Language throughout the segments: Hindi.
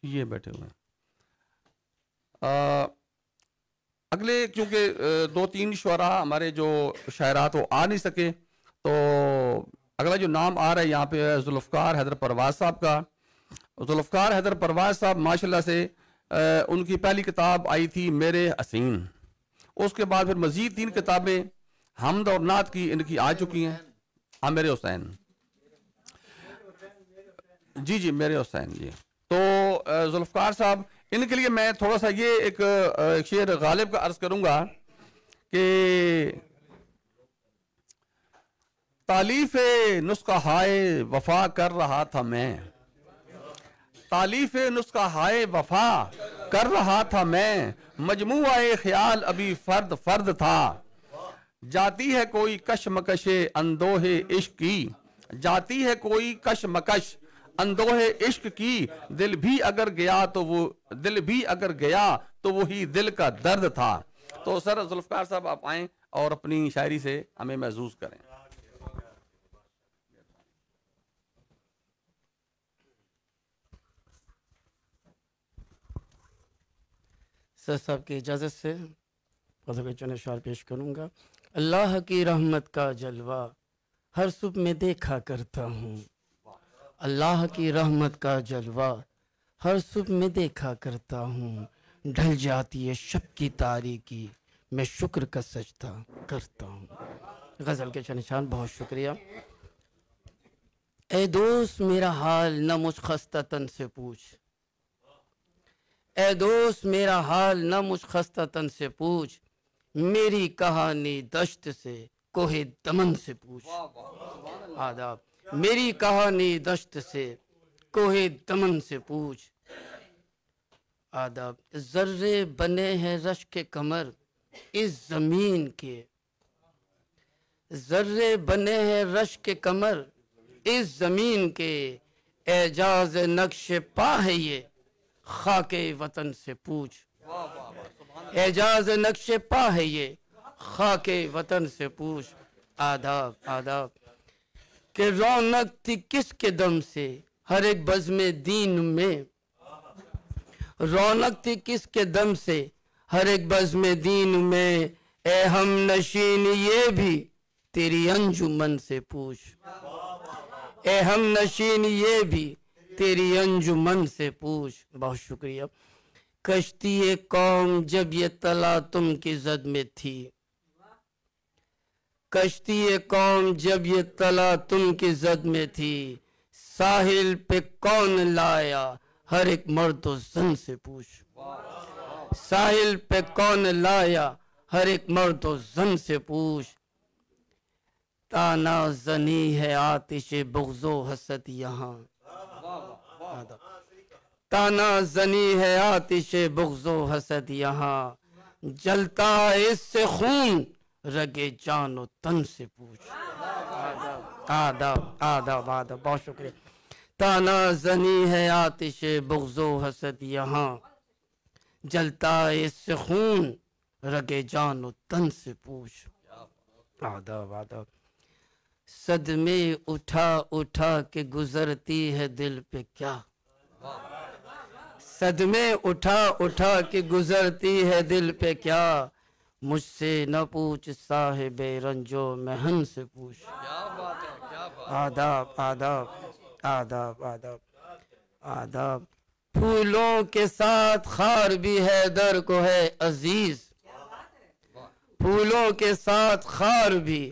ये बैठे हुए हैं। अगले क्योंकि 2-3 शुअरा हमारे जो शायरात वो आ नहीं सके, तो अगला जो नाम आ रहा है यहाँ पे जुल्फ़कार हैदर परवाज साहब का। जुल्फ़कार हैदर परवाज साहब माशाल्लाह से उनकी पहली किताब आई थी मेरे हसीन, उसके बाद फिर मजीद 3 किताबें हमद और नात की इनकी आ चुकी हैं। हाँ, मेरे हुसैन, जी जी मेरे हुसैन जी। तो जुल्फ़कार साहब, इनके लिए मैं थोड़ा सा ये एक शेर गालिब का अर्ज करूंगा कि तालीफ़े नुस्खा हाय वफा कर रहा था मैं, तालीफ़े नुस्खा हाय वफा कर रहा था मैं, मजमुआए ख्याल अभी फर्द फर्द था, जाती है कोई कशमकशे अंदोहे इश्क की, जाती है कोई कशमकश अंदोहे इश्क की, दिल भी अगर गया तो वो ही दिल का दर्द था। तो सर जुल्फ़कार साहब आप आए और अपनी शायरी से हमें महसूस करें। सर साहब की इजाज़त से चंद अशआर पेश करूँगा। अल्लाह की रहमत का जलवा हर सुबह में देखा करता हूँ, अल्लाह की रहमत का जलवा हर सुबह में देखा करता हूँ, ढल जाती है शब की तारीकी मैं शुक्र का सजदा करता हूँ। गज़ल के चंद बहुत शुक्रिया। ए दोस्त मेरा हाल न मुझ खस्ता तन से पूछ, ए दोस्त मेरा हाल न मुझ खस्ता तन से पूछ, मेरी कहानी दश्त से कोहे दमन से पूछ। आदाब। मेरी कहानी दश्त से कोहे दमन से पूछ। आदाब। जर्रे बने हैं रश के कमर इस जमीन के, जर्रे बने हैं रश के कमर इस जमीन के, एजाज नक्श पा है ये खाके वतन से पूछ। एजाज नक्श पा है ये खाके वतन से पूछ। आदाब आदाब। कि रौनक थी किसके दम से हर एक बज़्म दीन में, रौनक थी किसके दम से हर एक बज़्म दीन में, ए हम नशीन ये भी तेरी अंजुमन से पूछ। ए हम नशीन ये भी तेरी अंजुमन से पूछ। बहुत शुक्रिया। कश्ती कौम जब ये तला तुम की जद में थी, कश्ती कौम जब ये तला तुम की जद में थी, साहिल पे कौन लाया हर एक मर्द व जन से पूछ। साहिल पे कौन लाया हर एक मर्द व जन से पूछ। ताना जनी है आतिशे बुग़्ज़ो हसद यहाँ, ताना जनी है आतिशे बुग़्ज़ो हसद यहाँ, जलता है इससे खून रगे जानो तन से पूछ। आदाब आदाब आदाब। बहुत शुक्रिया। ताना जनी है आतिशे बुग़्ज़ो हसद यहाँ, जलता है इससे खून रगे जानो तन से पूछ। आदाब आदाब। सदमे उठा उठा के गुजरती है दिल पे क्या, सदमे उठा उठा के गुजरती है दिल पे क्या, मुझसे न पूछ साहिबे रंजो महन से पूछ। आदाब आदाब आदाब आदाब आदाब। फूलों के साथ खार भी हैदर को है अजीज, फूलों के साथ खार भी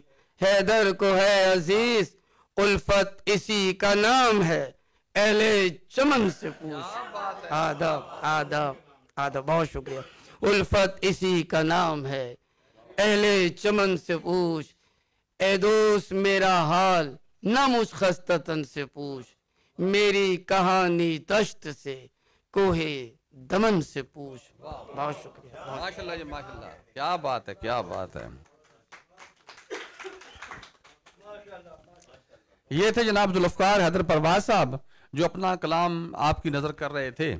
हैदर को है अजीज, उल्फत इसी का नाम है अहले चमन से पूछ। आदाब आदाब आदाब। बहुत शुक्रिया। उल्फत इसी का नाम है अहले चमन से पूछ। ए दोस्त मेरा हाल न मुझ खस्ततन से पूछ, मेरी कहानी दश्त से कोहे दमन से पूछ। बहुत शुक्रिया। माशाल्लाह जी माशाल्लाह, क्या बात है, क्या बात है। ये थे जनाब जुल्फ़कार हैदर परवाज साहब जो अपना कलाम आपकी नज़र कर रहे थे।